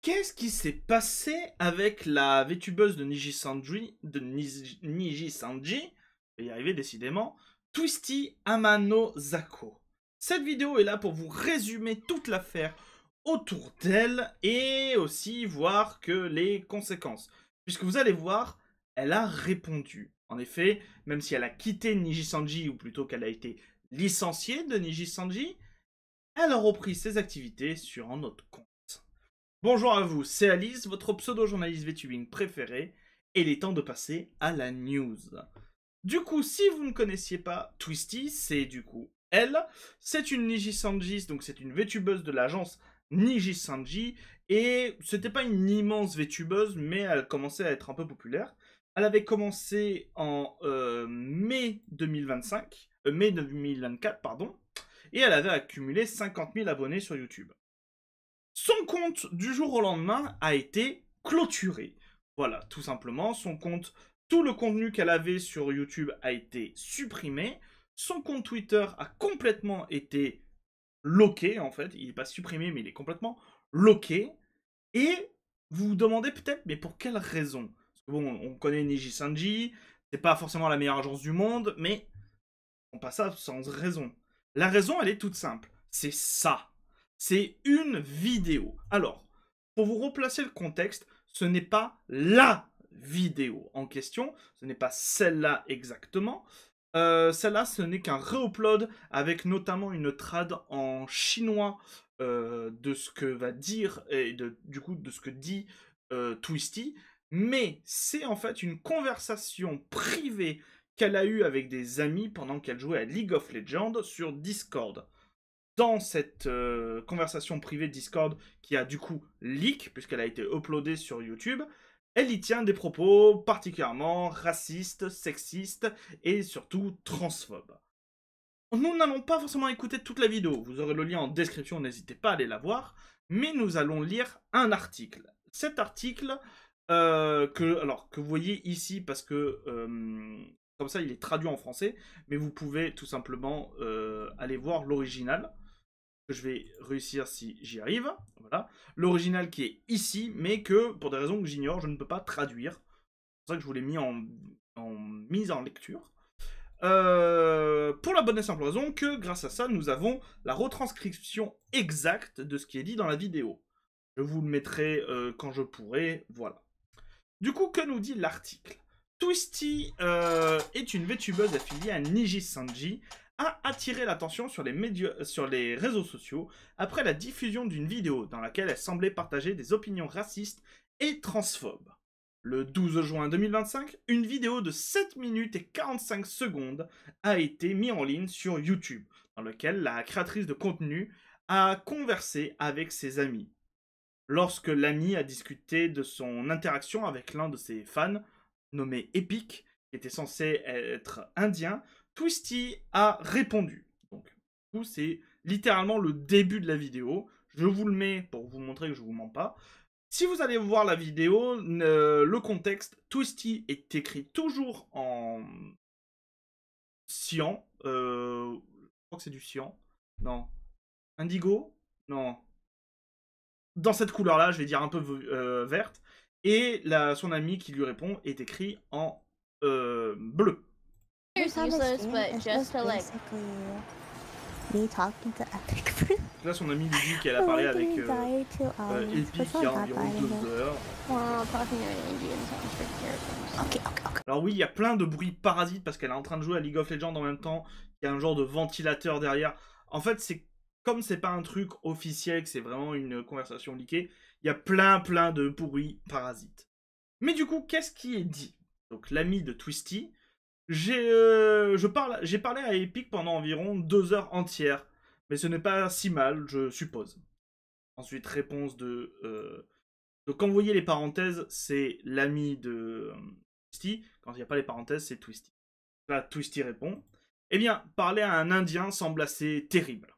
Qu'est-ce qui s'est passé avec la VTubeuse de Niji Sanji, je vais y arriver décidément, Twisty Amano Zako. Cette vidéo est là pour vous résumer toute l'affaire autour d'elle et aussi voir que les conséquences. Puisque vous allez voir, elle a répondu. En effet, même si elle a quitté Niji Sanji, ou plutôt qu'elle a été licenciée de Niji Sanji, elle a repris ses activités sur un autre compte. Bonjour à vous, c'est Alice, votre pseudo-journaliste VTubing préféré, et il est temps de passer à la news. Du coup, si vous ne connaissiez pas Twisty, c'est du coup elle. C'est une Niji Sanji, donc c'est une VTubeuse de l'agence Niji Sanji, et c'était pas une immense VTubeuse, mais elle commençait à être un peu populaire. Elle avait commencé en mai 2025, mai 2024, pardon, et elle avait accumulé 50 000 abonnés sur YouTube. Son compte du jour au lendemain a été clôturé. Voilà, tout simplement, son compte, tout le contenu qu'elle avait sur YouTube a été supprimé. Son compte Twitter a complètement été loqué, en fait. Il n'est pas supprimé, mais il est complètement loqué. Et vous vous demandez peut-être, mais pour quelle raison? Parce que bon, on connaît Niji Sanji, c'est pas forcément la meilleure agence du monde, mais on passe ça sans raison. La raison, elle est toute simple. C'est ça. C'est une vidéo. Alors, pour vous replacer le contexte, ce n'est pas LA vidéo en question. Ce n'est pas celle-là exactement. Celle-là, ce n'est qu'un re-upload avec notamment une trad en chinois de ce que va dire et du coup de ce que dit Twisty. Mais c'est en fait une conversation privée qu'elle a eue avec des amis pendant qu'elle jouait à League of Legends sur Discord. Dans cette conversation privée Discord qui a du coup leak, puisqu'elle a été uploadée sur YouTube, elle y tient des propos particulièrement racistes, sexistes et surtout transphobes. Nous n'allons pas forcément écouter toute la vidéo, vous aurez le lien en description, n'hésitez pas à aller la voir, mais nous allons lire un article. Cet article, que vous voyez ici parce que comme ça il est traduit en français, mais vous pouvez tout simplement aller voir l'original, que je vais réussir si j'y arrive. Voilà. L'original qui est ici, mais que pour des raisons que j'ignore, je ne peux pas traduire. C'est pour ça que je vous l'ai mis en mise en lecture. Pour la bonne et simple raison que grâce à ça, nous avons la retranscription exacte de ce qui est dit dans la vidéo. Je vous le mettrai quand je pourrai, voilà. Du coup, que nous dit l'article? Twisty est une VTubeuse affiliée à Niji Sanji, a attiré l'attention sur les réseaux sociaux après la diffusion d'une vidéo dans laquelle elle semblait partager des opinions racistes et transphobes. Le 12 juin 2025, une vidéo de 7 minutes et 45 secondes a été mise en ligne sur YouTube, dans laquelle la créatrice de contenu a conversé avec ses amis. Lorsque l'ami a discuté de son interaction avec l'un de ses fans, nommé Epic, qui était censé être indien, Twisty a répondu. Donc, c'est littéralement le début de la vidéo. Je vous le mets pour vous montrer que je vous mens pas. Si vous allez voir la vidéo, le contexte, Twisty est écrit toujours en cyan. Je crois que c'est du cyan. Non. Indigo? Non. Dans cette couleur-là, je vais dire un peu verte. Et son ami qui lui répond est écrit en bleu. Useless, but just to like me talking to Epic. Là, son ami lui dit qu'elle a parlé avec Epic il y a environ 2 heures. Okay. Alors oui, il y a plein de bruits parasites parce qu'elle est en train de jouer à League of Legends en même temps. Il y a un genre de ventilateur derrière. En fait, comme c'est pas un truc officiel, que c'est vraiment une conversation leakée, il y a plein de bruits parasites. Mais du coup, qu'est-ce qui est dit? Donc l'ami de Twisty, j'ai parlé à Epic pendant environ 2 heures entières, mais ce n'est pas si mal, je suppose. Ensuite, réponse de... Donc quand vous voyez les parenthèses, c'est l'ami de Twisty. Quand il n'y a pas les parenthèses, c'est Twisty. Là, Twisty répond. Eh bien, parler à un Indien semble assez terrible.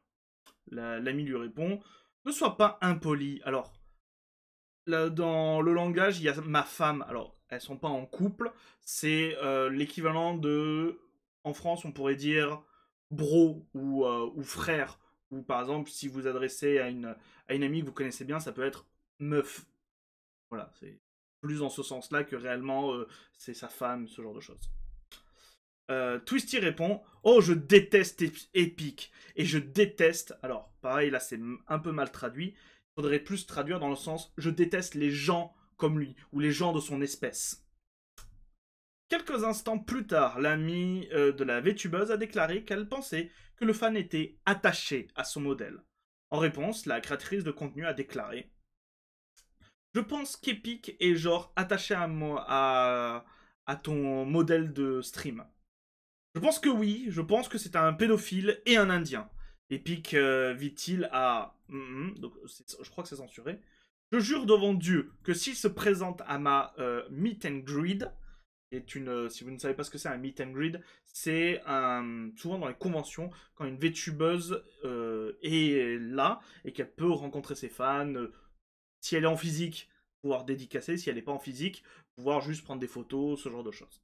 L'ami lui répond. Ne sois pas impoli. Alors, là, dans le langage, il y a ma femme. Alors, elles sont pas en couple. C'est l'équivalent de... En France, on pourrait dire bro ou frère. Ou par exemple, si vous adressez à une amie que vous connaissez bien, ça peut être meuf. Voilà, c'est plus dans ce sens-là que réellement c'est sa femme, ce genre de choses. Twisty répond « Oh, je déteste Epic. Et je déteste... » Alors, pareil, là, c'est un peu mal traduit. Il faudrait plus traduire dans le sens « Je déteste les gens comme lui. » Ou les gens de son espèce. Quelques instants plus tard, l'amie de la VTubeuse a déclaré qu'elle pensait que le fan était attaché à son modèle. En réponse, la créatrice de contenu a déclaré « Je pense qu'Epic est genre attaché à ton modèle de stream. » Je pense que oui, je pense que c'est un pédophile et un indien. Epic vit-il à... donc, je crois que c'est censuré. Je jure devant Dieu que s'il se présente à ma meet and greet, si vous ne savez pas ce que c'est un meet and greet, c'est souvent dans les conventions, quand une VTubeuse est là et qu'elle peut rencontrer ses fans, si elle est en physique, pouvoir dédicacer, si elle n'est pas en physique, pouvoir juste prendre des photos, ce genre de choses.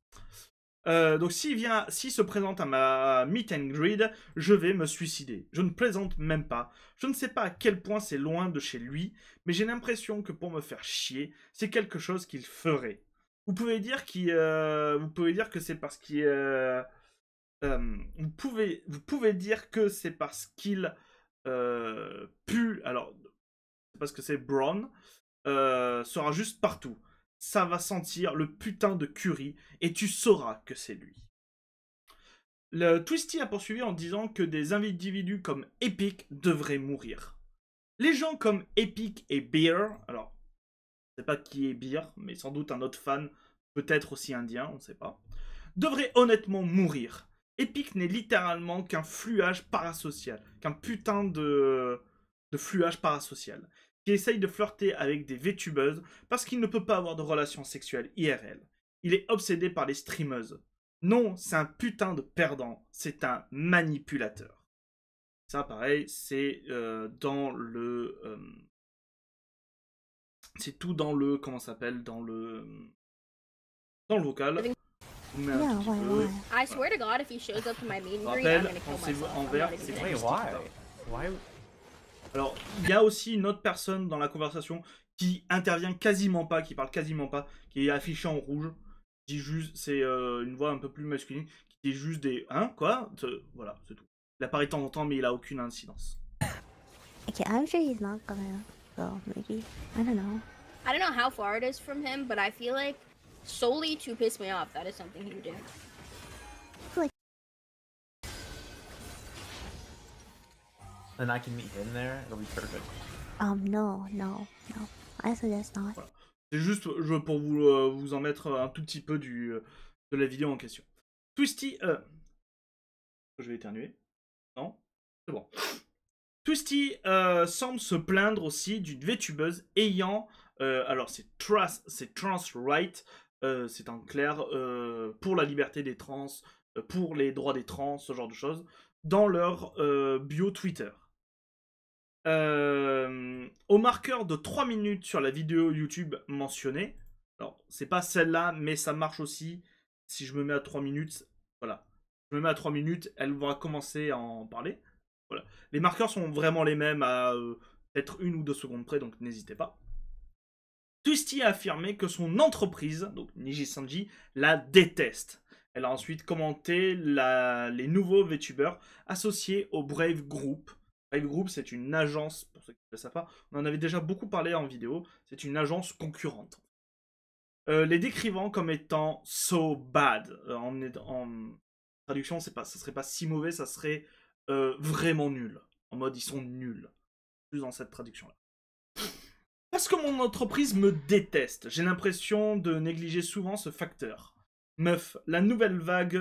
Donc s'il se présente à ma meet and greet, je vais me suicider. Je ne plaisante même pas. Je ne sais pas à quel point c'est loin de chez lui, mais j'ai l'impression que pour me faire chier, c'est quelque chose qu'il ferait. Vous pouvez dire que c'est parce qu'il... vous pouvez dire que c'est parce qu'il pue... Alors, c'est parce que c'est Brown. Sera juste partout. Ça va sentir le putain de curry et tu sauras que c'est lui. Le Twisty a poursuivi en disant que des individus comme Epic devraient mourir. Les gens comme Epic et Beer, alors, je ne sais pas qui est Beer, mais sans doute un autre fan, peut-être aussi indien, on ne sait pas, devraient honnêtement mourir. Epic n'est littéralement qu'un fluage parasocial, qu'un putain de fluage parasocial, qui essaye de flirter avec des VTubeuses parce qu'il ne peut pas avoir de relations sexuelles IRL. Il est obsédé par les streameuses. Non, c'est un putain de perdant. C'est un manipulateur. Ça, pareil, c'est dans le... c'est tout dans le... Comment ça s'appelle? Dans le vocal. Yeah, why? I swear to God, if he shows up to my meet and greet, Rappel, I'm gonna kill pensez-vous myself. envers, I'm not c'est even Wait, kidding. why? Why? Alors, il y a aussi une autre personne dans la conversation qui intervient quasiment pas, qui parle quasiment pas, qui est affichée en rouge, qui dit juste, c'est une voix un peu plus masculine, qui dit juste des « Hein? Quoi ?» Voilà, c'est tout. Il apparaît de temps en temps, mais il a aucune incidence. Okay, I'm sure he's not gonna go, maybe. I don't know. I don't know how far it is from him, but I feel like solely to piss me off, that is something he would do. And I can meet him there. It'll be perfect. No. I suggest not. Voilà. C'est juste pour vous en mettre un tout petit peu de la vidéo en question. Twisty... Je vais éternuer. Non? C'est bon. Twisty semble se plaindre aussi d'une VTubeuse ayant... alors, c'est trans right. C'est en clair pour la liberté des trans, pour les droits des trans, ce genre de choses, dans leur bio Twitter. Au marqueur de 3 minutes sur la vidéo YouTube mentionnée, alors c'est pas celle-là, mais ça marche aussi si je me mets à 3 minutes, voilà. Je me mets à 3 minutes, elle va commencer à en parler. Voilà. Les marqueurs sont vraiment les mêmes à peut-être 1 ou 2 secondes près, donc n'hésitez pas. Twisty a affirmé que son entreprise, donc Nijisanji, la déteste. Elle a ensuite commenté les nouveaux VTubers associés au Brave Group. Brave Group, c'est une agence, pour ceux qui ne le savent pas, on en avait déjà beaucoup parlé en vidéo, c'est une agence concurrente. Les décrivant comme étant so bad. En traduction, ça serait pas si mauvais, ça serait vraiment nul. En mode, ils sont nuls. Plus dans cette traduction-là. Parce que mon entreprise me déteste, j'ai l'impression de négliger souvent ce facteur. Meuf, la nouvelle vague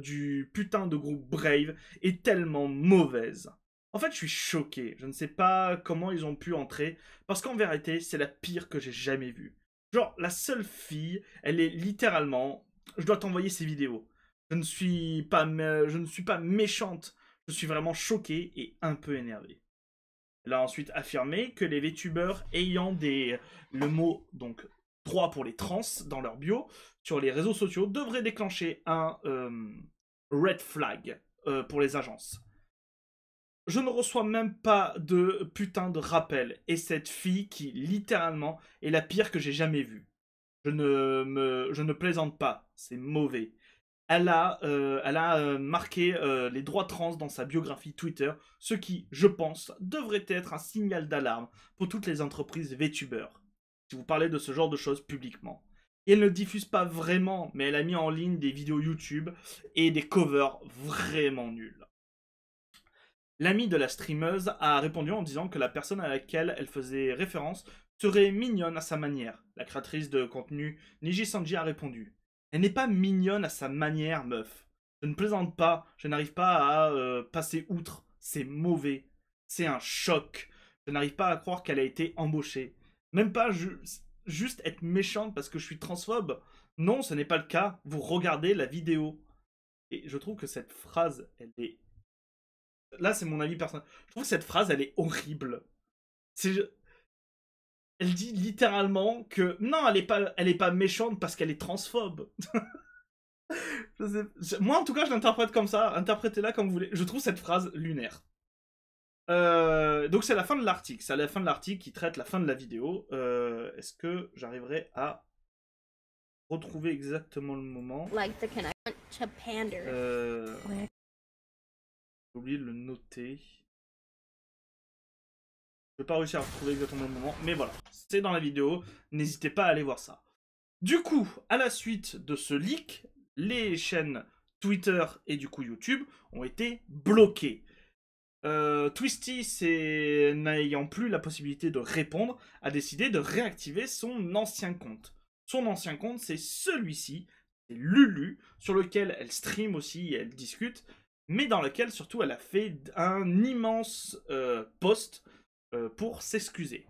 du putain de groupe Brave est tellement mauvaise. En fait, je suis choqué. Je ne sais pas comment ils ont pu entrer, parce qu'en vérité, c'est la pire que j'ai jamais vue. Genre, la seule fille, elle est littéralement... Je dois t'envoyer ses vidéos. Je ne suis pas méchante. Je suis vraiment choqué et un peu énervé. Elle a ensuite affirmé que les VTubers ayant le mot donc droit pour les trans dans leur bio sur les réseaux sociaux devraient déclencher un red flag pour les agences. je ne reçois même pas de putain de rappel. Et cette fille qui, littéralement, est la pire que j'ai jamais vue. Je ne plaisante pas, c'est mauvais. Elle a marqué les droits trans dans sa biographie Twitter, ce qui, je pense, devrait être un signal d'alarme pour toutes les entreprises VTubers. Si vous parlez de ce genre de choses publiquement. Et elle ne diffuse pas vraiment, mais elle a mis en ligne des vidéos YouTube et des covers vraiment nuls. L'ami de la streameuse a répondu en disant que la personne à laquelle elle faisait référence serait mignonne à sa manière. La créatrice de contenu Niji Sanji a répondu: elle n'est pas mignonne à sa manière, meuf. Je ne plaisante pas, je n'arrive pas à passer outre. C'est mauvais. C'est un choc. Je n'arrive pas à croire qu'elle a été embauchée. Même pas juste être méchante parce que je suis transphobe. Non, ce n'est pas le cas. Vous regardez la vidéo. Et je trouve que cette phrase, elle est... Là, c'est mon avis personnel. Je trouve que cette phrase, elle est horrible. Elle dit littéralement que non, elle est pas méchante parce qu'elle est transphobe. Moi, en tout cas, je l'interprète comme ça. Interprétez-la comme vous voulez. Je trouve cette phrase lunaire. Donc, c'est la fin de l'article. C'est la fin de l'article qui traite la fin de la vidéo. Est-ce que j'arriverai à retrouver exactement le moment? Like the connection to pander. J'ai oublié de le noter. Je vais pas réussir à retrouver exactement le moment, mais voilà, c'est dans la vidéo, n'hésitez pas à aller voir ça. Du coup, à la suite de ce leak, les chaînes Twitter et du coup YouTube ont été bloquées. Twisty, n'ayant plus la possibilité de répondre, a décidé de réactiver son ancien compte. Son ancien compte, c'est celui-ci, c'est Lulu, sur lequel elle stream aussi et elle discute, mais dans lequel surtout elle a fait un immense post pour s'excuser.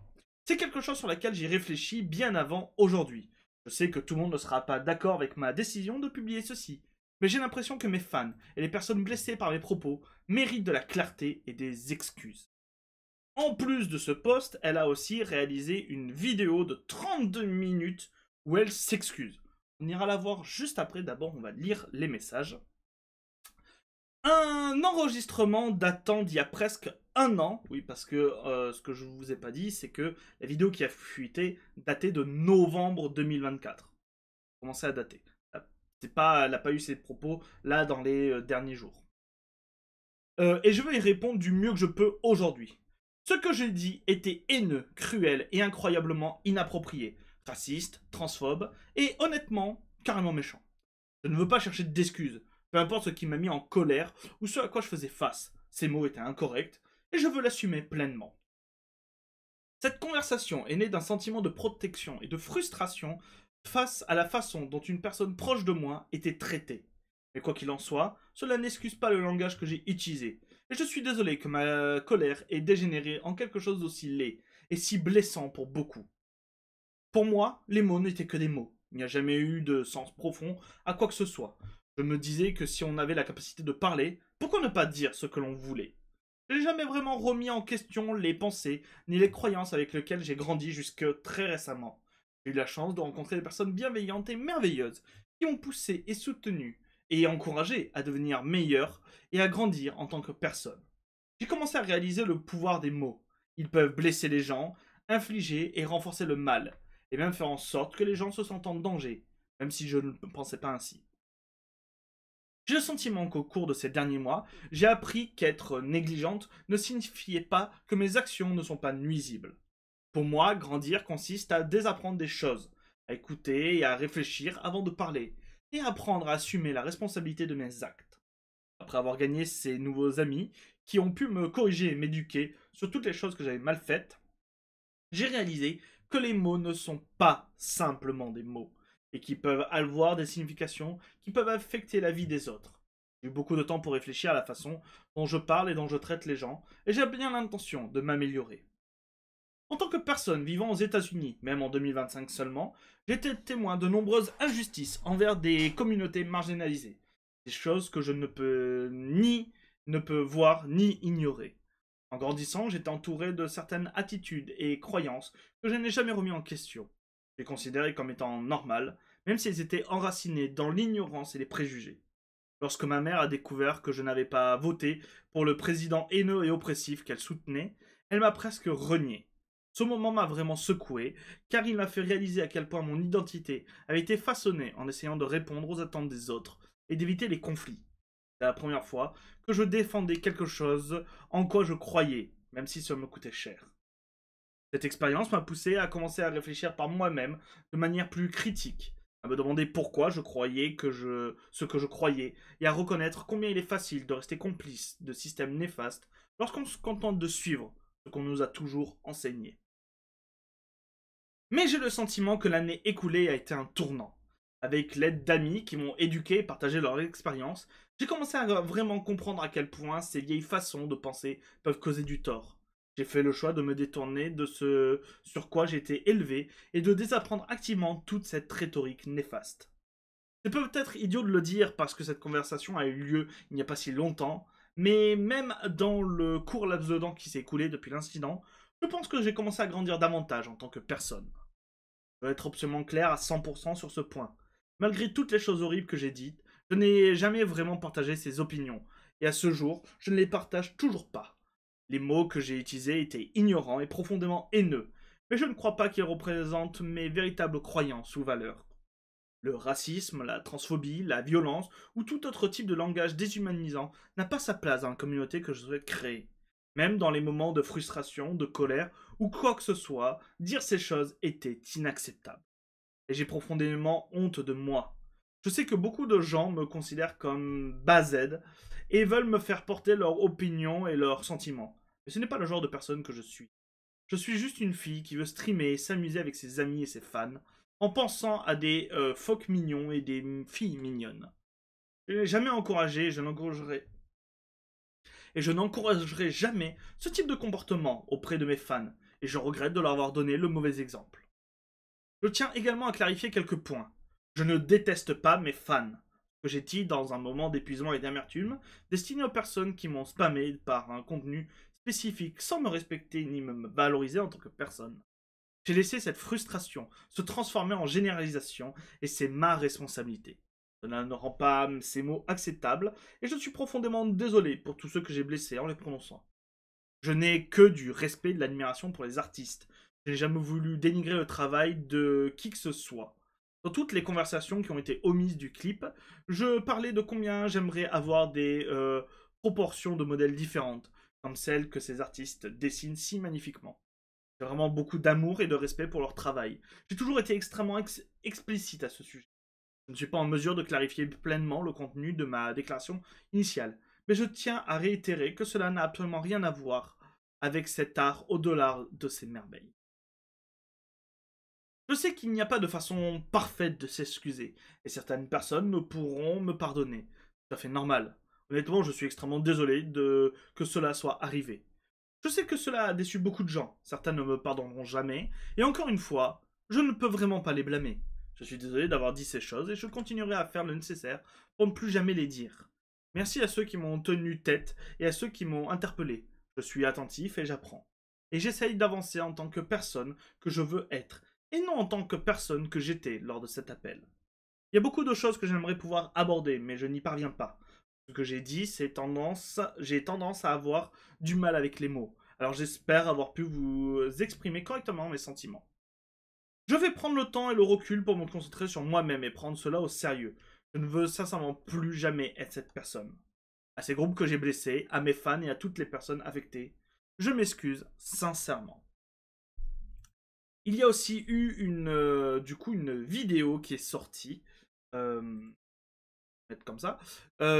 C'est quelque chose sur laquelle j'ai réfléchi bien avant aujourd'hui. Je sais que tout le monde ne sera pas d'accord avec ma décision de publier ceci, mais j'ai l'impression que mes fans et les personnes blessées par mes propos méritent de la clarté et des excuses. En plus de ce post, elle a aussi réalisé une vidéo de 32 minutes où elle s'excuse. On ira la voir juste après, d'abord on va lire les messages. Un enregistrement datant d'il y a presque un an, oui, parce que ce que je vous ai pas dit, c'est que la vidéo qui a fuité datait de novembre 2024. Commençait à dater. Elle n'a pas eu ses propos là dans les derniers jours. Et je vais y répondre du mieux que je peux aujourd'hui. Ce que j'ai dit était haineux, cruel et incroyablement inapproprié, raciste, transphobe et honnêtement carrément méchant. Je ne veux pas chercher d'excuses. Peu importe ce qui m'a mis en colère ou ce à quoi je faisais face, ces mots étaient incorrects et je veux l'assumer pleinement. Cette conversation est née d'un sentiment de protection et de frustration face à la façon dont une personne proche de moi était traitée. Mais quoi qu'il en soit, cela n'excuse pas le langage que j'ai utilisé. Et je suis désolé que ma colère ait dégénéré en quelque chose d'aussi laid et si blessant pour beaucoup. Pour moi, les mots n'étaient que des mots. Il n'y a jamais eu de sens profond à quoi que ce soit. Je me disais que si on avait la capacité de parler, pourquoi ne pas dire ce que l'on voulait? Je n'ai jamais vraiment remis en question les pensées ni les croyances avec lesquelles j'ai grandi jusque très récemment. J'ai eu la chance de rencontrer des personnes bienveillantes et merveilleuses qui m'ont poussé et soutenu et encouragé à devenir meilleur et à grandir en tant que personne. J'ai commencé à réaliser le pouvoir des mots. Ils peuvent blesser les gens, infliger et renforcer le mal, et même faire en sorte que les gens se sentent en danger, même si je ne pensais pas ainsi. J'ai le sentiment qu'au cours de ces derniers mois, j'ai appris qu'être négligente ne signifiait pas que mes actions ne sont pas nuisibles. Pour moi, grandir consiste à désapprendre des choses, à écouter et à réfléchir avant de parler, et apprendre à assumer la responsabilité de mes actes. Après avoir gagné ces nouveaux amis qui ont pu me corriger et m'éduquer sur toutes les choses que j'avais mal faites, j'ai réalisé que les mots ne sont pas simplement des mots, et qui peuvent avoir des significations qui peuvent affecter la vie des autres. J'ai eu beaucoup de temps pour réfléchir à la façon dont je parle et dont je traite les gens, et j'ai bien l'intention de m'améliorer. En tant que personne vivant aux États-Unis, même en 2025 seulement, j'ai été témoin de nombreuses injustices envers des communautés marginalisées. Des choses que je ne peux voir ni ignorer. En grandissant, j'étais entouré de certaines attitudes et croyances que je n'ai jamais remis en question. Je les considérais comme étant normales, même si elles étaient enracinées dans l'ignorance et les préjugés. Lorsque ma mère a découvert que je n'avais pas voté pour le président haineux et oppressif qu'elle soutenait, elle m'a presque renié. Ce moment m'a vraiment secoué, car il m'a fait réaliser à quel point mon identité avait été façonnée en essayant de répondre aux attentes des autres et d'éviter les conflits. C'est la première fois que je défendais quelque chose en quoi je croyais, même si ça me coûtait cher. Cette expérience m'a poussé à commencer à réfléchir par moi-même de manière plus critique, à me demander pourquoi je croyais ce que je croyais, et à reconnaître combien il est facile de rester complice de systèmes néfastes lorsqu'on se contente de suivre ce qu'on nous a toujours enseigné. Mais j'ai le sentiment que l'année écoulée a été un tournant. Avec l'aide d'amis qui m'ont éduqué et partagé leur expérience, j'ai commencé à vraiment comprendre à quel point ces vieilles façons de penser peuvent causer du tort. J'ai fait le choix de me détourner de ce sur quoi j'étais élevé et de désapprendre activement toute cette rhétorique néfaste. C'est peut-être idiot de le dire parce que cette conversation a eu lieu il n'y a pas si longtemps, mais même dans le court laps de temps qui s'est écoulé depuis l'incident, je pense que j'ai commencé à grandir davantage en tant que personne. Je veux être absolument clair à 100% sur ce point. Malgré toutes les choses horribles que j'ai dites, je n'ai jamais vraiment partagé ces opinions, et à ce jour, je ne les partage toujours pas. Les mots que j'ai utilisés étaient ignorants et profondément haineux, mais je ne crois pas qu'ils représentent mes véritables croyances ou valeurs. Le racisme, la transphobie, la violence ou tout autre type de langage déshumanisant n'a pas sa place dans la communauté que je souhaite créer. Même dans les moments de frustration, de colère ou quoi que ce soit, dire ces choses était inacceptable. Et j'ai profondément honte de moi. Je sais que beaucoup de gens me considèrent comme based et veulent me faire porter leurs opinions et leurs sentiments. Mais ce n'est pas le genre de personne que je suis. Je suis juste une fille qui veut streamer et s'amuser avec ses amis et ses fans, en pensant à des phoques mignons et des filles mignonnes. Je n'ai jamais encouragé et je n'encouragerai jamais ce type de comportement auprès de mes fans, et je regrette de leur avoir donné le mauvais exemple. Je tiens également à clarifier quelques points. Je ne déteste pas mes fans, que j'ai dit dans un moment d'épuisement et d'amertume, destiné aux personnes qui m'ont spammé par un contenu spécifique sans me respecter ni me valoriser en tant que personne. J'ai laissé cette frustration se transformer en généralisation et c'est ma responsabilité. Cela ne rend pas ces mots acceptables et je suis profondément désolé pour tous ceux que j'ai blessés en les prononçant. Je n'ai que du respect et de l'admiration pour les artistes. Je n'ai jamais voulu dénigrer le travail de qui que ce soit. Dans toutes les conversations qui ont été omises du clip, je parlais de combien j'aimerais avoir des proportions de modèles différentes, comme celles que ces artistes dessinent si magnifiquement. J'ai vraiment beaucoup d'amour et de respect pour leur travail. J'ai toujours été extrêmement explicite à ce sujet. Je ne suis pas en mesure de clarifier pleinement le contenu de ma déclaration initiale, mais je tiens à réitérer que cela n'a absolument rien à voir avec cet art au-delà de ses merveilles. Je sais qu'il n'y a pas de façon parfaite de s'excuser, et certaines personnes ne pourront me pardonner. C'est tout à fait normal. Honnêtement, je suis extrêmement désolé que cela soit arrivé. Je sais que cela a déçu beaucoup de gens, certains ne me pardonneront jamais, et encore une fois, je ne peux vraiment pas les blâmer. Je suis désolé d'avoir dit ces choses, et je continuerai à faire le nécessaire pour ne plus jamais les dire. Merci à ceux qui m'ont tenu tête, et à ceux qui m'ont interpellé. Je suis attentif et j'apprends. Et j'essaye d'avancer en tant que personne que je veux être, et non en tant que personne que j'étais lors de cet appel. Il y a beaucoup de choses que j'aimerais pouvoir aborder, mais je n'y parviens pas. Ce que j'ai dit, j'ai tendance à avoir du mal avec les mots. Alors j'espère avoir pu vous exprimer correctement mes sentiments. Je vais prendre le temps et le recul pour me concentrer sur moi-même et prendre cela au sérieux. Je ne veux sincèrement plus jamais être cette personne. À ces groupes que j'ai blessés, à mes fans et à toutes les personnes affectées, je m'excuse sincèrement. Il y a aussi eu une vidéo qui est sortie, comme ça,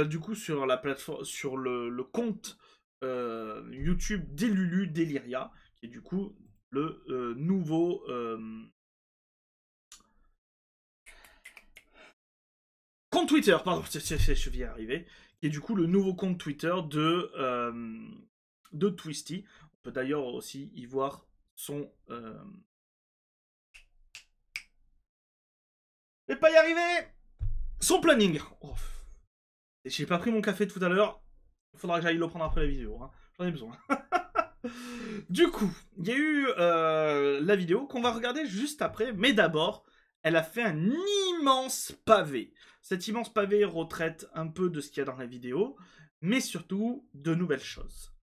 du coup sur la plateforme, sur le compte YouTube d'Elulu Deliria, qui est du coup le nouveau compte Twitter, pardon, je vais y arriver, qui est du coup le nouveau compte Twitter de Twisty. On peut d'ailleurs aussi y voir son je vais pas y arriver. Son planning. Oh. J'ai pas pris mon café tout à l'heure. Il faudra que j'aille le prendre après la vidéo. Hein. J'en ai besoin. Du coup, il y a eu la vidéo qu'on va regarder juste après. Mais d'abord, elle a fait un immense pavé. Cet immense pavé retraite un peu de ce qu'il y a dans la vidéo, mais surtout de nouvelles choses.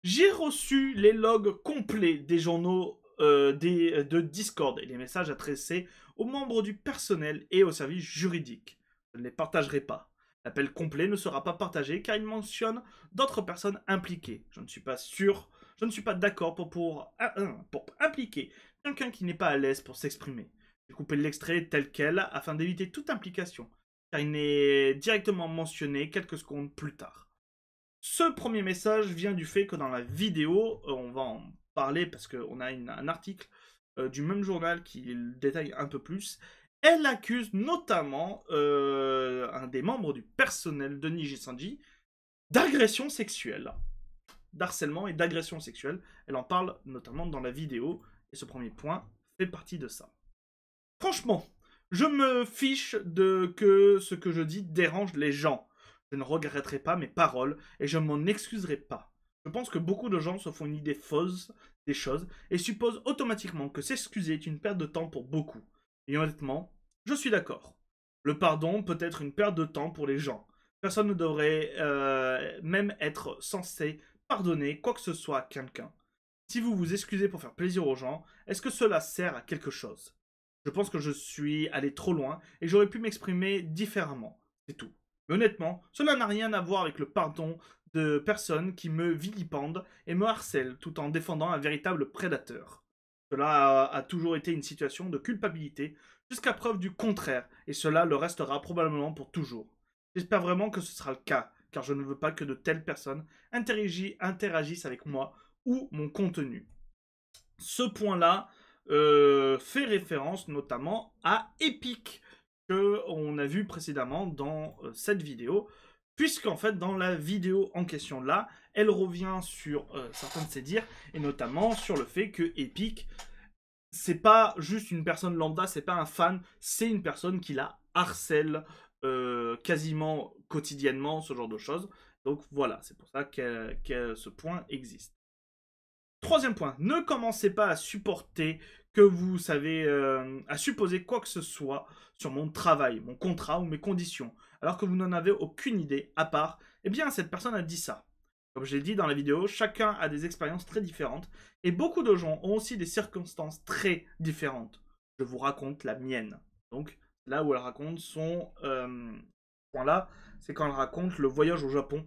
J'ai reçu les logs complets des journaux de Discord et les messages adressés aux membres du personnel et au service juridique. Je ne les partagerai pas. L'appel complet ne sera pas partagé car il mentionne d'autres personnes impliquées. Je ne suis pas sûr, je ne suis pas d'accord pour impliquer quelqu'un qui n'est pas à l'aise pour s'exprimer. J'ai coupé l'extrait tel quel afin d'éviter toute implication, car il n'est directement mentionné quelques secondes plus tard. Ce premier message vient du fait que dans la vidéo, on va en parler parce qu'on a un article du même journal qui le détaille un peu plus. Elle accuse notamment un des membres du personnel de Nijisanji d'agression sexuelle, d'harcèlement et d'agression sexuelle. Elle en parle notamment dans la vidéo et ce premier point fait partie de ça. Franchement, je me fiche de que ce que je dis dérange les gens. Je ne regretterai pas mes paroles et je m'en excuserai pas. Je pense que beaucoup de gens se font une idée fausse des choses et supposent automatiquement que s'excuser est une perte de temps pour beaucoup. Et honnêtement, je suis d'accord. Le pardon peut être une perte de temps pour les gens. Personne ne devrait même être censé pardonner quoi que ce soit à quelqu'un. Si vous vous excusez pour faire plaisir aux gens, est-ce que cela sert à quelque chose? Je pense que je suis allé trop loin et j'aurais pu m'exprimer différemment. C'est tout. Mais honnêtement, cela n'a rien à voir avec le pardon de personnes qui me vilipendent et me harcèlent tout en défendant un véritable prédateur. Cela a toujours été une situation de culpabilité jusqu'à preuve du contraire et cela le restera probablement pour toujours. J'espère vraiment que ce sera le cas car je ne veux pas que de telles personnes interagissent avec moi ou mon contenu. Ce point-là fait référence notamment à Epic, qu'on a vu précédemment dans cette vidéo, puisqu'en fait dans la vidéo en question là, elle revient sur certains de ses dires, et notamment sur le fait que Epic, c'est pas juste une personne lambda, c'est pas un fan, c'est une personne qui la harcèle quasiment quotidiennement, ce genre de choses. Donc voilà, c'est pour ça que ce point existe. Troisième point, ne commencez pas à supporter que vous savez, à supposer quoi que ce soit sur mon travail, mon contrat ou mes conditions, alors que vous n'en avez aucune idée, à part, eh bien, cette personne a dit ça. Comme je l'ai dit dans la vidéo, chacun a des expériences très différentes, et beaucoup de gens ont aussi des circonstances très différentes. Je vous raconte la mienne. Donc, là où elle raconte son point là, c'est quand elle raconte le voyage au Japon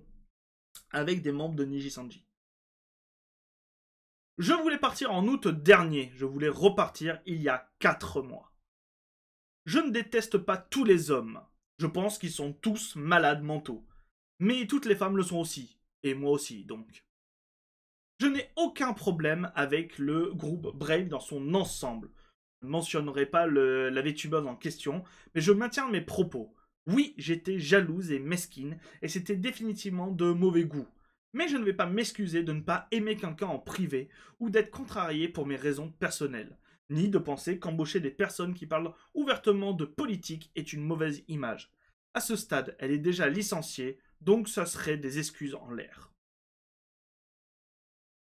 avec des membres de Nijisanji. Je voulais partir en août dernier, je voulais repartir il y a 4 mois. Je ne déteste pas tous les hommes, je pense qu'ils sont tous malades mentaux. Mais toutes les femmes le sont aussi, et moi aussi donc. Je n'ai aucun problème avec le groupe Brave dans son ensemble. Je ne mentionnerai pas la VTubeuse en question, mais je maintiens mes propos. Oui, j'étais jalouse et mesquine, et c'était définitivement de mauvais goût. Mais je ne vais pas m'excuser de ne pas aimer quelqu'un en privé ou d'être contrarié pour mes raisons personnelles, ni de penser qu'embaucher des personnes qui parlent ouvertement de politique est une mauvaise image. À ce stade, elle est déjà licenciée, donc ça serait des excuses en l'air.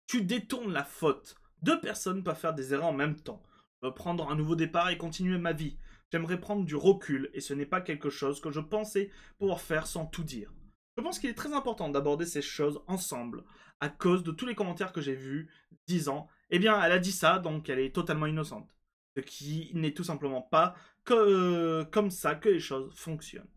Tu détournes la faute. 2 personnes peuvent faire des erreurs en même temps. Je veux prendre un nouveau départ et continuer ma vie. J'aimerais prendre du recul et ce n'est pas quelque chose que je pensais pouvoir faire sans tout dire. Je pense qu'il est très important d'aborder ces choses ensemble, à cause de tous les commentaires que j'ai vus disant « Eh bien, elle a dit ça, donc elle est totalement innocente ». Ce qui n'est tout simplement pas comme ça que les choses fonctionnent.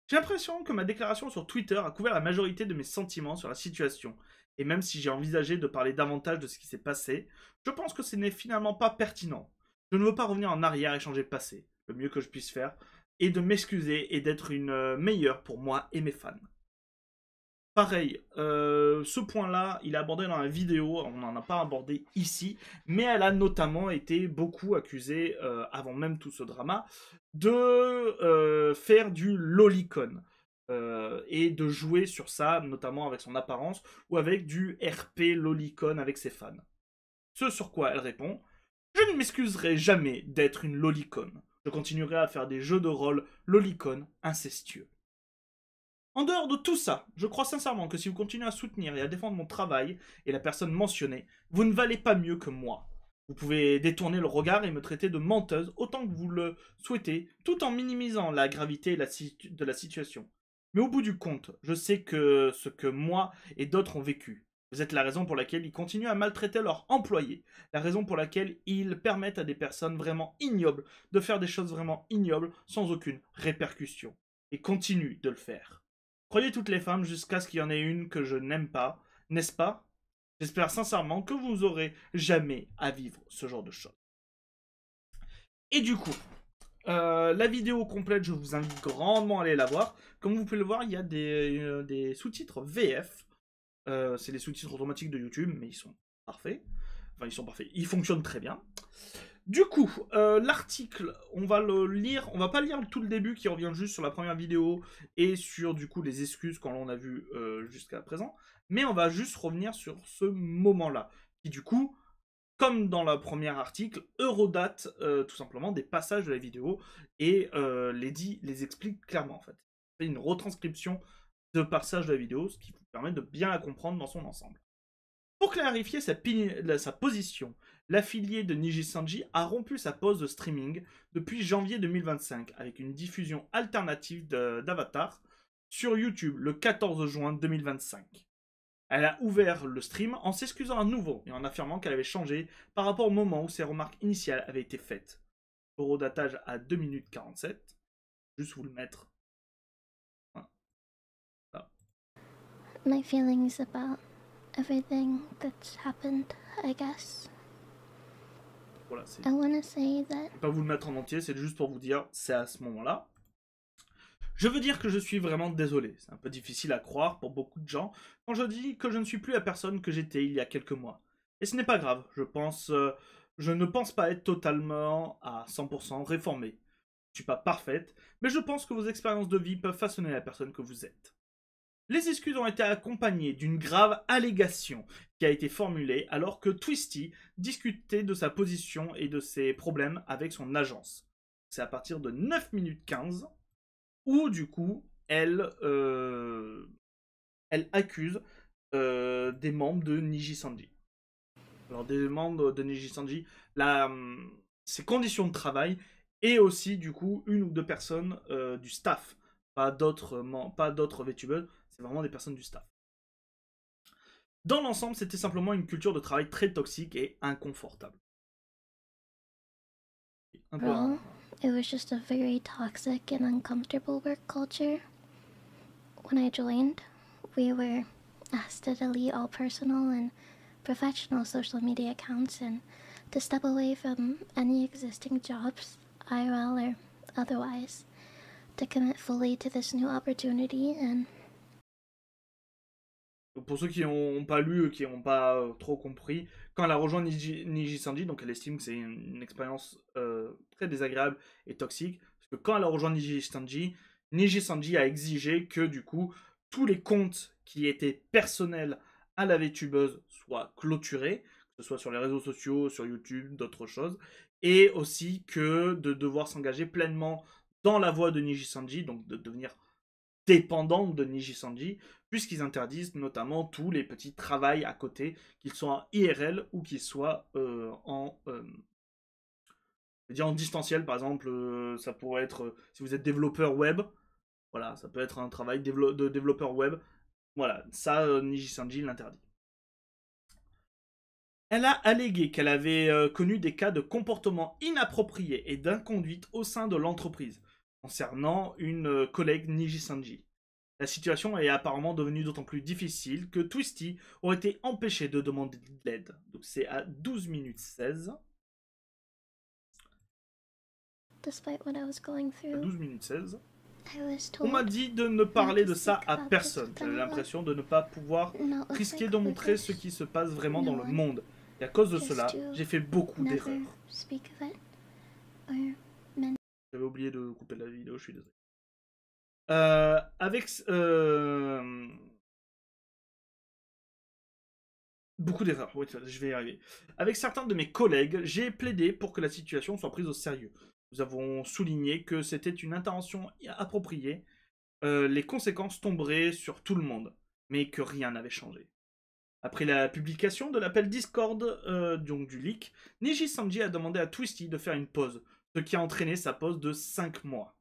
J'ai l'impression que ma déclaration sur Twitter a couvert la majorité de mes sentiments sur la situation, et même si j'ai envisagé de parler davantage de ce qui s'est passé, je pense que ce n'est finalement pas pertinent. Je ne veux pas revenir en arrière et changer le passé. Le mieux que je puisse faire est de m'excuser et d'être une meilleure pour moi et mes fans. Pareil, ce point-là, il est abordé dans la vidéo, on n'en a pas abordé ici, mais elle a notamment été beaucoup accusée, avant même tout ce drama, de faire du lolicon, et de jouer sur ça, notamment avec son apparence, ou avec du RP lolicon avec ses fans. Ce sur quoi elle répond « Je ne m'excuserai jamais d'être une lolicon. Je continuerai à faire des jeux de rôle lolicon incestueux. » En dehors de tout ça, je crois sincèrement que si vous continuez à soutenir et à défendre mon travail et la personne mentionnée, vous ne valez pas mieux que moi. Vous pouvez détourner le regard et me traiter de menteuse autant que vous le souhaitez, tout en minimisant la gravité de la situation. Mais au bout du compte, je sais que ce que moi et d'autres ont vécu. Vous êtes la raison pour laquelle ils continuent à maltraiter leurs employés, la raison pour laquelle ils permettent à des personnes vraiment ignobles de faire des choses vraiment ignobles sans aucune répercussion. Et continuent de le faire. Croyez toutes les femmes jusqu'à ce qu'il y en ait une que je n'aime pas, n'est-ce pas? J'espère sincèrement que vous n'aurez jamais à vivre ce genre de choses. Et du coup, la vidéo complète, je vous invite grandement à aller la voir. Comme vous pouvez le voir, il y a des sous-titres VF. C'est les sous-titres automatiques de YouTube, mais ils sont parfaits. Enfin, ils sont parfaits. Ils fonctionnent très bien. Du coup, l'article, on va le lire. On va pas lire tout le début qui revient juste sur la première vidéo et sur du coup les excuses qu'on l'on a vu jusqu'à présent. Mais on va juste revenir sur ce moment-là, qui du coup, comme dans le premier article, eurodate tout simplement des passages de la vidéo et les explique clairement en fait. C'est une retranscription de passages de la vidéo, ce qui vous permet de bien la comprendre dans son ensemble. Pour clarifier sa position, l'affilié de Niji Sanji a rompu sa pause de streaming depuis janvier 2025 avec une diffusion alternative d'Avatar sur YouTube le 14 juin 2025. Elle a ouvert le stream en s'excusant à nouveau et en affirmant qu'elle avait changé par rapport au moment où ses remarques initiales avaient été faites. Eurodatage à 2 minutes 47. Juste vous le mettre. Voilà. Là. My feelings about everything that's happened, I guess. Voilà, I want to say that. Je ne vais pas vous le mettre en entier, c'est juste pour vous dire, c'est à ce moment-là. Je veux dire que je suis vraiment désolé. C'est un peu difficile à croire pour beaucoup de gens quand je dis que je ne suis plus la personne que j'étais il y a quelques mois. Et ce n'est pas grave, je ne pense pas être totalement à 100% réformé. Je ne suis pas parfaite, mais je pense que vos expériences de vie peuvent façonner la personne que vous êtes. Les excuses ont été accompagnées d'une grave allégation qui a été formulée alors que Twisty discutait de sa position et de ses problèmes avec son agence. C'est à partir de 9 minutes 15 où du coup elle accuse des membres de Niji Sanji. Alors des membres de Niji Sanji, ses conditions de travail et aussi du coup une ou deux personnes du staff, pas d'autres VTubers, c'est vraiment des personnes du staff. Dans l'ensemble, c'était simplement une culture de travail très toxique et inconfortable. Well, it was just a very toxic and uncomfortable work culture. When I joined, we were asked to delete all personal and professional social media accounts and to step away from any existing jobs, IRL or otherwise, to commit fully to this new opportunity and... Pour ceux qui n'ont pas lu, qui n'ont pas trop compris, quand elle a rejoint Niji Sanji, donc elle estime que c'est une expérience très désagréable et toxique, parce que quand elle a rejoint Niji Sanji a exigé que du coup, tous les comptes qui étaient personnels à la VTubeuse soient clôturés, que ce soit sur les réseaux sociaux, sur YouTube, d'autres choses, et aussi que de devoir s'engager pleinement dans la voie de Niji Sanji, donc de devenir dépendante de Niji Sanji, puisqu'ils interdisent notamment tous les petits travails à côté, qu'ils soient en IRL ou qu'ils soient en distanciel, par exemple, ça pourrait être, si vous êtes développeur web, voilà, ça peut être un travail de développeur web, voilà, ça, Niji Sanji l'interdit. Elle a allégué qu'elle avait connu des cas de comportement inapproprié et d'inconduite au sein de l'entreprise, concernant une collègue Niji Sanji. La situation est apparemment devenue d'autant plus difficile que Twisty aurait été empêché de demander de l'aide. Donc c'est à 12 minutes 16. Despite what I was going through, 12 minutes 16. I was told On m'a dit de ne parler de ça à personne. J'avais l'impression de ne pas pouvoir risquer de montrer ce qui se passe vraiment dans le monde. Et à cause de cela, j'ai fait beaucoup d'erreurs. J'avais oublié de couper la vidéo, je suis désolé. Beaucoup d'erreurs, oui, je vais y arriver. Avec certains de mes collègues, j'ai plaidé pour que la situation soit prise au sérieux. Nous avons souligné que c'était une intervention appropriée, les conséquences tomberaient sur tout le monde, mais que rien n'avait changé. Après la publication de l'appel Discord, donc du leak, Niji Sanji a demandé à Twisty de faire une pause, ce qui a entraîné sa pause de 5 mois.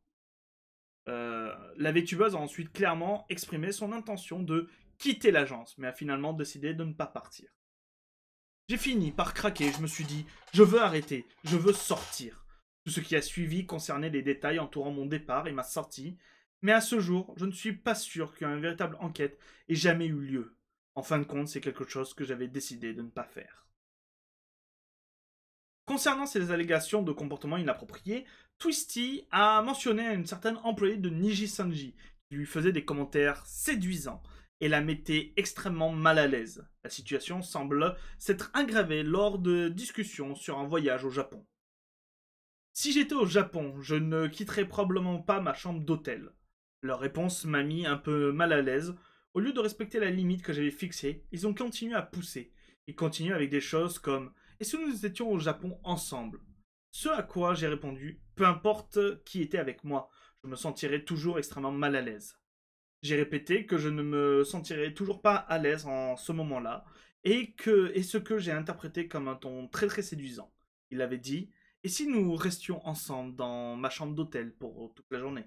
La VTubeuse a ensuite clairement exprimé son intention de quitter l'agence, mais a finalement décidé de ne pas partir. J'ai fini par craquer, je me suis dit, je veux arrêter, je veux sortir. Tout ce qui a suivi concernait les détails entourant mon départ et ma sortie, mais à ce jour, je ne suis pas sûr qu'une véritable enquête ait jamais eu lieu. En fin de compte, c'est quelque chose que j'avais décidé de ne pas faire. Concernant ces allégations de comportement inapproprié, Twisty a mentionné une certaine employée de Niji Sanji qui lui faisait des commentaires séduisants et la mettait extrêmement mal à l'aise. La situation semble s'être aggravée lors de discussions sur un voyage au Japon. Si j'étais au Japon, je ne quitterais probablement pas ma chambre d'hôtel. Leur réponse m'a mis un peu mal à l'aise. Au lieu de respecter la limite que j'avais fixée, ils ont continué à pousser. Ils continuent avec des choses comme « Et si nous étions au Japon ensemble ?» Ce à quoi j'ai répondu « Peu importe qui était avec moi, je me sentirais toujours extrêmement mal à l'aise. » J'ai répété que je ne me sentirais toujours pas à l'aise en ce moment-là et ce que j'ai interprété comme un ton très très séduisant. Il avait dit « Et si nous restions ensemble dans ma chambre d'hôtel pour toute la journée ?»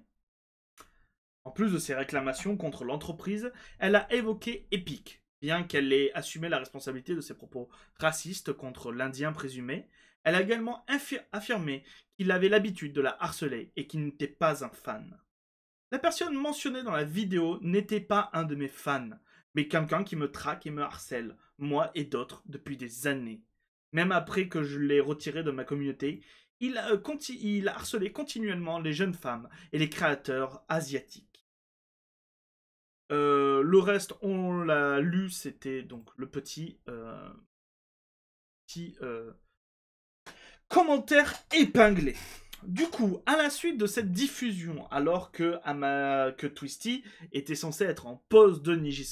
En plus de ses réclamations contre l'entreprise, elle a évoqué Epic. Bien qu'elle ait assumé la responsabilité de ses propos racistes contre l'Indien présumé, elle a également affirmé qu'il avait l'habitude de la harceler et qu'il n'était pas un fan. La personne mentionnée dans la vidéo n'était pas un de mes fans, mais quelqu'un qui me traque et me harcèle, moi et d'autres, depuis des années. Même après que je l'ai retiré de ma communauté, il a harcelé continuellement les jeunes femmes et les créateurs asiatiques. Le reste, on l'a lu, c'était donc le petit commentaire épinglé. Du coup, à la suite de cette diffusion, alors que Twisty était censé être en pause de Niji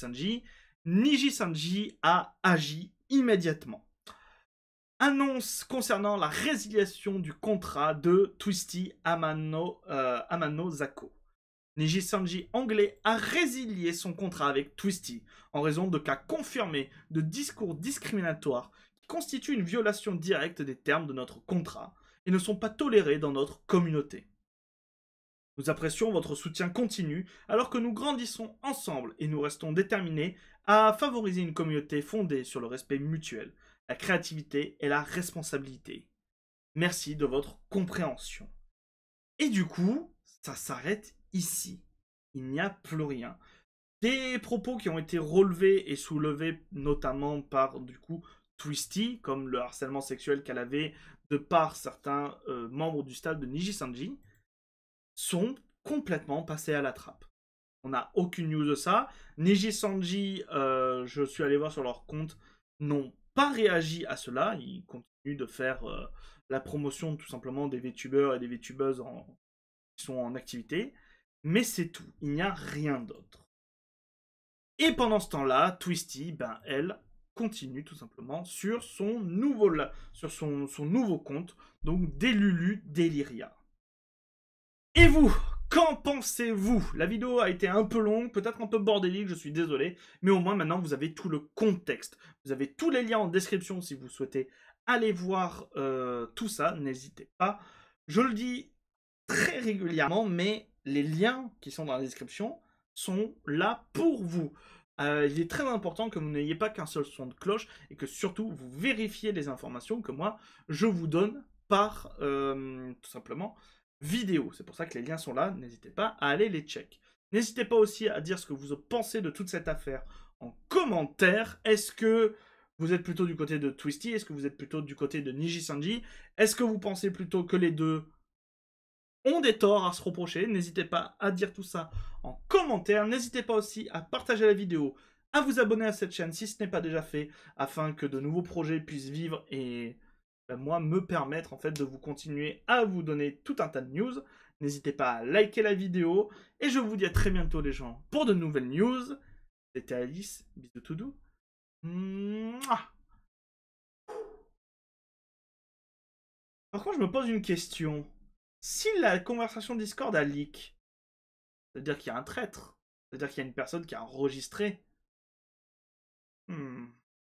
Sanji a agi immédiatement. Annonce concernant la résiliation du contrat de Twisty Amano Zako. Niji Sanji anglais a résilié son contrat avec Twisty en raison de cas confirmés de discours discriminatoires qui constituent une violation directe des termes de notre contrat et ne sont pas tolérés dans notre communauté. Nous apprécions votre soutien continu alors que nous grandissons ensemble et nous restons déterminés à favoriser une communauté fondée sur le respect mutuel, la créativité et la responsabilité. Merci de votre compréhension. Et du coup, ça s'arrête ici. Il n'y a plus rien. Des propos qui ont été relevés et soulevés notamment par du coup Twisty, comme le harcèlement sexuel qu'elle avait de par certains membres du staff de Niji Sanji, sont complètement passés à la trappe. On n'a aucune news de ça. Niji Sanji, je suis allé voir sur leur compte, n'ont pas réagi à cela. Ils continuent de faire la promotion tout simplement des VTubers et des VTubeuses qui sont en activité. Mais c'est tout. Il n'y a rien d'autre. Et pendant ce temps-là, Twisty, elle continue tout simplement sur son nouveau compte, donc Delulu Deliria. Et vous, qu'en pensez-vous? La vidéo a été un peu longue, peut-être un peu bordélique, je suis désolé, mais au moins maintenant vous avez tout le contexte. Vous avez tous les liens en description si vous souhaitez aller voir tout ça, n'hésitez pas. Je le dis très régulièrement, mais les liens qui sont dans la description sont là pour vous. Il est très important que vous n'ayez pas qu'un seul son de cloche et que surtout vous vérifiez les informations que moi je vous donne par tout simplement vidéo. C'est pour ça que les liens sont là, n'hésitez pas à aller les check. N'hésitez pas aussi à dire ce que vous pensez de toute cette affaire en commentaire. Est-ce que vous êtes plutôt du côté de Twisty? Est-ce que vous êtes plutôt du côté de Niji Sanji? Est-ce que vous pensez plutôt que les deux ont des torts à se reprocher? N'hésitez pas à dire tout ça en commentaire. N'hésitez pas aussi à partager la vidéo, à vous abonner à cette chaîne si ce n'est pas déjà fait, afin que de nouveaux projets puissent vivre et moi me permettre en fait de vous continuer à vous donner tout un tas de news. N'hésitez pas à liker la vidéo et je vous dis à très bientôt les gens pour de nouvelles news. C'était Alice, bisous tout doux. Mouah. Par contre je me pose une question. Si la conversation Discord a leak, c'est-à-dire qu'il y a un traître, c'est-à-dire qu'il y a une personne qui a enregistré.